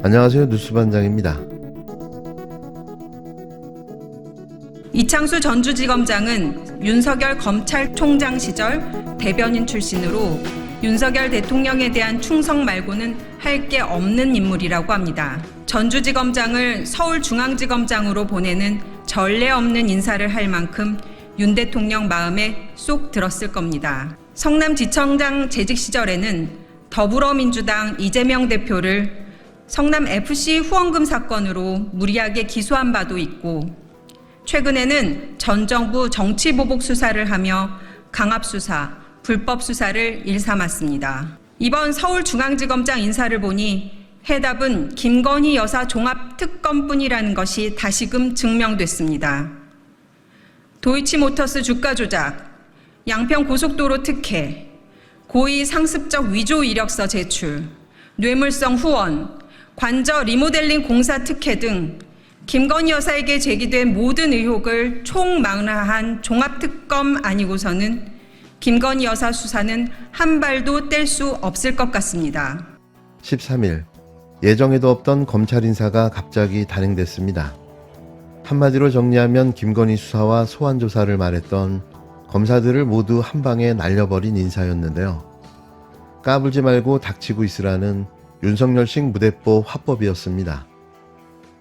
안녕하세요. 뉴스반장입니다. 이창수 전주지검장은 윤석열 검찰총장 시절 대변인 출신으로 윤석열 대통령에 대한 충성 말고는 할 게 없는 인물이라고 합니다. 전주지검장을 서울중앙지검장으로 보내는 전례 없는 인사를 할 만큼 윤 대통령 마음에 쏙 들었을 겁니다. 성남지청장 재직 시절에는 더불어민주당 이재명 대표를 성남FC 후원금 사건으로 무리하게 기소한 바도 있고, 최근에는 전 정부 정치보복 수사를 하며 강압수사, 불법수사를 일삼았습니다. 이번 서울중앙지검장 인사를 보니 해답은 김건희 여사 종합특검뿐이라는 것이 다시금 증명됐습니다. 도이치모터스 주가 조작, 양평 고속도로 특혜, 고의 상습적 위조 이력서 제출, 뇌물성 후원, 관저 리모델링 공사 특혜 등 김건희 여사에게 제기된 모든 의혹을 총망라한 종합특검 아니고서는 김건희 여사 수사는 한 발도 뗄 수 없을 것 같습니다. 13일, 예정에도 없던 검찰 인사가 갑자기 단행됐습니다. 한마디로 정리하면 김건희 수사와 소환 조사를 말했던 검사들을 모두 한 방에 날려버린 인사였는데요. 까불지 말고 닥치고 있으라는 윤석열식 무대뽀 화법이었습니다.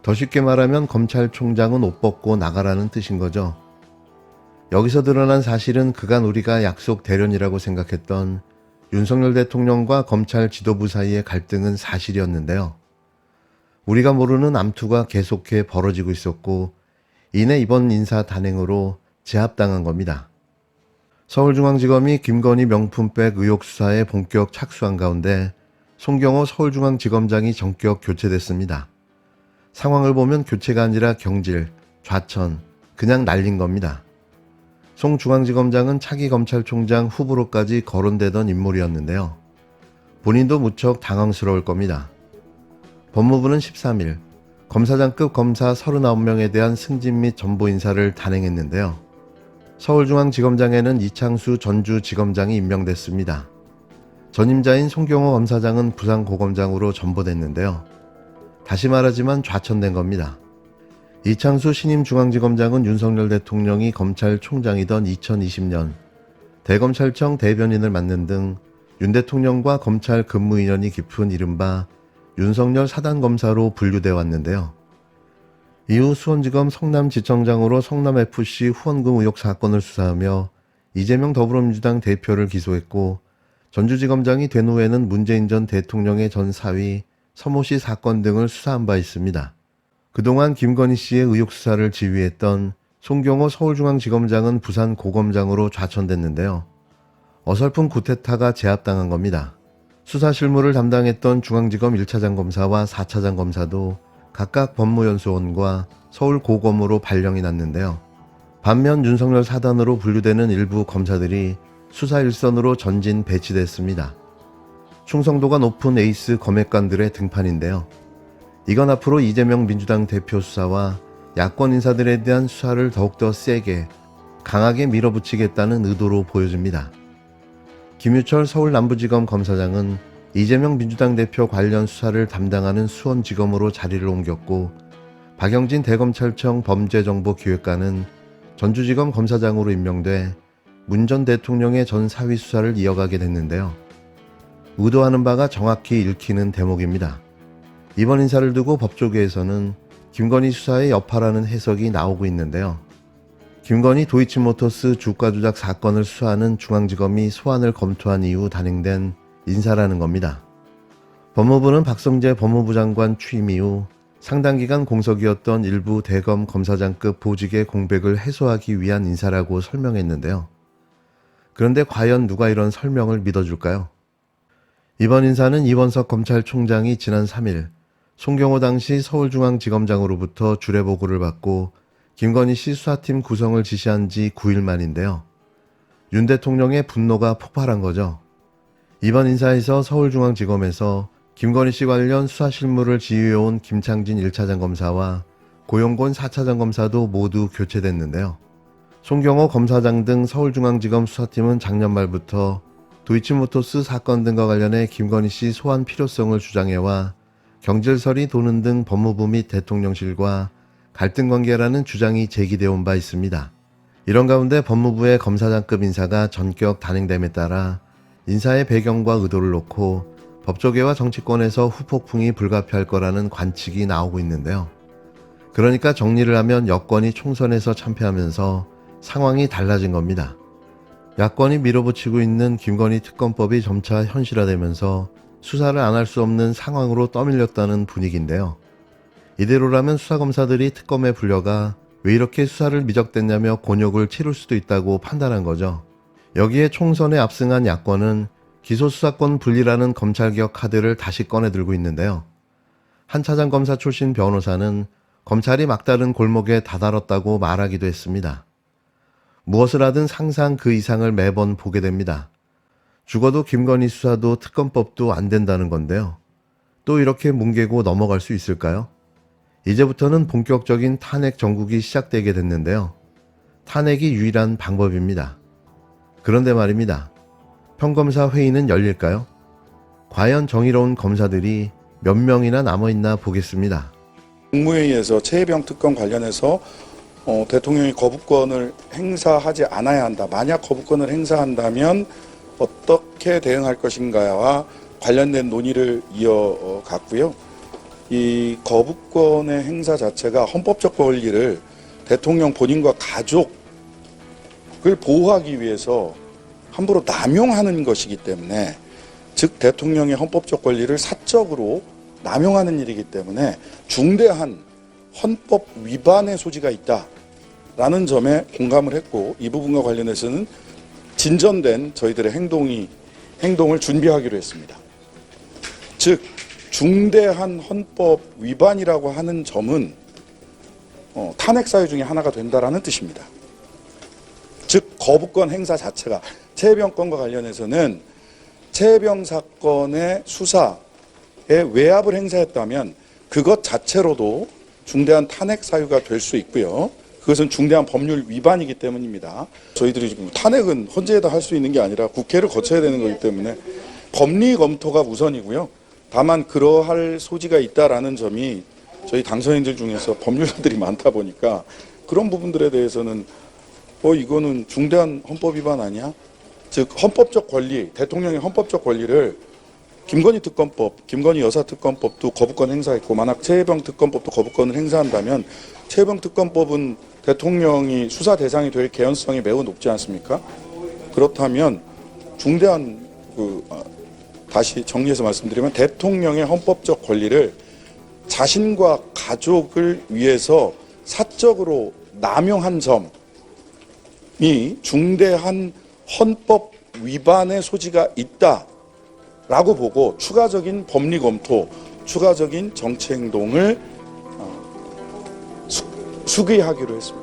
더 쉽게 말하면 검찰총장은 옷 벗고 나가라는 뜻인 거죠. 여기서 드러난 사실은 그간 우리가 약속 대련이라고 생각했던 윤석열 대통령과 검찰 지도부 사이의 갈등은 사실이었는데요. 우리가 모르는 암투가 계속해 벌어지고 있었고, 이내 이번 인사 단행으로 제압당한 겁니다. 서울중앙지검이 김건희 명품백 의혹 수사에 본격 착수한 가운데 송경호 서울중앙지검장이 전격 교체됐습니다. 상황을 보면 교체가 아니라 경질, 좌천, 그냥 날린 겁니다. 송 중앙지검장은 차기 검찰총장 후보로까지 거론되던 인물이었는데요. 본인도 무척 당황스러울 겁니다. 법무부는 13일 검사장급 검사 39명에 대한 승진 및 전보 인사를 단행했는데요. 서울중앙지검장에는 이창수 전주지검장이 임명됐습니다. 전임자인 송경호 검사장은 부산고검장으로 전보됐는데요. 다시 말하지만 좌천된 겁니다. 이창수 신임 중앙지검장은 윤석열 대통령이 검찰총장이던 2020년 대검찰청 대변인을 맡는 등 윤 대통령과 검찰 근무 인연이 깊은 이른바 윤석열 사단검사로 분류되어 왔는데요. 이후 수원지검 성남지청장으로 성남FC 후원금 의혹 사건을 수사하며 이재명 더불어민주당 대표를 기소했고, 전주지검장이 된 후에는 문재인 전 대통령의 전 사위 서모씨 사건 등을 수사한 바 있습니다. 그동안 김건희 씨의 의혹 수사를 지휘했던 송경호 서울중앙지검장은 부산고검장으로 좌천됐는데요. 어설픈 구테타가 제압당한 겁니다. 수사 실무를 담당했던 중앙지검 1차장 검사와 4차장 검사도 각각 법무연수원과 서울고검으로 발령이 났는데요. 반면 윤석열 사단으로 분류되는 일부 검사들이 수사 일선으로 전진 배치됐습니다. 충성도가 높은 에이스 검액관들의 등판인데요. 이건 앞으로 이재명 민주당 대표 수사와 야권 인사들에 대한 수사를 더욱더 세게, 강하게 밀어붙이겠다는 의도로 보여집니다. 김유철 서울남부지검 검사장은 이재명 민주당 대표 관련 수사를 담당하는 수원지검으로 자리를 옮겼고, 박영진 대검찰청 범죄정보기획관은 전주지검 검사장으로 임명돼 문 전 대통령의 전 사위 수사를 이어가게 됐는데요. 의도하는 바가 정확히 읽히는 대목입니다. 이번 인사를 두고 법조계에서는 김건희 수사의 여파라는 해석이 나오고 있는데요. 김건희 도이치모터스 주가 조작 사건을 수사하는 중앙지검이 소환을 검토한 이후 단행된 인사라는 겁니다. 법무부는 박성재 법무부 장관 취임 이후 상당 기간 공석이었던 일부 대검 검사장급 보직의 공백을 해소하기 위한 인사라고 설명했는데요. 그런데 과연 누가 이런 설명을 믿어줄까요? 이번 인사는 이원석 검찰총장이 지난 3일 송경호 당시 서울중앙지검장으로부터 주례보고를 받고 김건희 씨 수사팀 구성을 지시한 지 9일 만인데요. 윤 대통령의 분노가 폭발한 거죠. 이번 인사에서 서울중앙지검에서 김건희 씨 관련 수사 실무를 지휘해온 김창진 1차장 검사와 고용곤 4차장 검사도 모두 교체됐는데요. 송경호 검사장 등 서울중앙지검 수사팀은 작년 말부터 도이치모터스 사건 등과 관련해 김건희 씨 소환 필요성을 주장해와 경질설이 도는 등 법무부 및 대통령실과 갈등 관계라는 주장이 제기되어 온 바 있습니다. 이런 가운데 법무부의 검사장급 인사가 전격 단행됨에 따라 인사의 배경과 의도를 놓고 법조계와 정치권에서 후폭풍이 불가피할 거라는 관측이 나오고 있는데요. 그러니까 정리를 하면 여권이 총선에서 참패하면서 상황이 달라진 겁니다. 야권이 밀어붙이고 있는 김건희 특검법이 점차 현실화되면서 수사를 안 할 수 없는 상황으로 떠밀렸다는 분위기인데요. 이대로라면 수사검사들이 특검에 불려가 왜 이렇게 수사를 미적댔냐며 곤욕을 치를 수도 있다고 판단한 거죠. 여기에 총선에 압승한 야권은 기소수사권 분리라는 검찰개혁 카드를 다시 꺼내들고 있는데요. 한 차장검사 출신 변호사는 검찰이 막다른 골목에 다다랐다고 말하기도 했습니다. 무엇을 하든 상상 그 이상을 매번 보게 됩니다. 죽어도 김건희 수사도 특검법도 안 된다는 건데요. 또 이렇게 뭉개고 넘어갈 수 있을까요? 이제부터는 본격적인 탄핵 정국이 시작되게 됐는데요. 탄핵이 유일한 방법입니다. 그런데 말입니다. 평검사 회의는 열릴까요? 과연 정의로운 검사들이 몇 명이나 남아있나 보겠습니다. 국무회의에서 최혜병 특검 관련해서 대통령이 거부권을 행사하지 않아야 한다. 만약 거부권을 행사한다면 어떻게 대응할 것인가와 관련된 논의를 이어갔고요. 이 거부권의 행사 자체가 헌법적 권리를 대통령 본인과 가족을 보호하기 위해서 함부로 남용하는 것이기 때문에, 즉 대통령의 헌법적 권리를 사적으로 남용하는 일이기 때문에 중대한 헌법 위반의 소지가 있다라는 점에 공감을 했고, 이 부분과 관련해서는 진전된 저희들의 행동을 준비하기로 했습니다. 즉 중대한 헌법 위반이라고 하는 점은 탄핵 사유 중에 하나가 된다라는 뜻입니다. 즉 거부권 행사 자체가, 최혜병 건과 관련해서는 최혜병 사건의 수사에 외압을 행사했다면 그것 자체로도 중대한 탄핵 사유가 될 수 있고요. 그것은 중대한 법률 위반이기 때문입니다. 저희들이 지금 탄핵은 헌재에다 할 수 있는 게 아니라 국회를 거쳐야 되는 거기 때문에 법리 검토가 우선이고요. 다만 그러할 소지가 있다라는 점이 저희 당선인들 중에서 법률가들이 많다 보니까 그런 부분들에 대해서는 이거는 중대한 헌법 위반 아니야? 즉 헌법적 권리, 대통령의 헌법적 권리를 김건희 특검법, 김건희 여사특검법도 거부권 행사했고, 만약 최혜병 특검법도 거부권을 행사한다면 최혜병 특검법은 대통령이 수사 대상이 될 개연성이 매우 높지 않습니까? 그렇다면 중대한 다시 정리해서 말씀드리면 대통령의 헌법적 권리를 자신과 가족을 위해서 사적으로 남용한 점이 중대한 헌법 위반의 소지가 있다라고 보고 추가적인 법리 검토, 추가적인 정치 행동을 수기하기로 했습니다.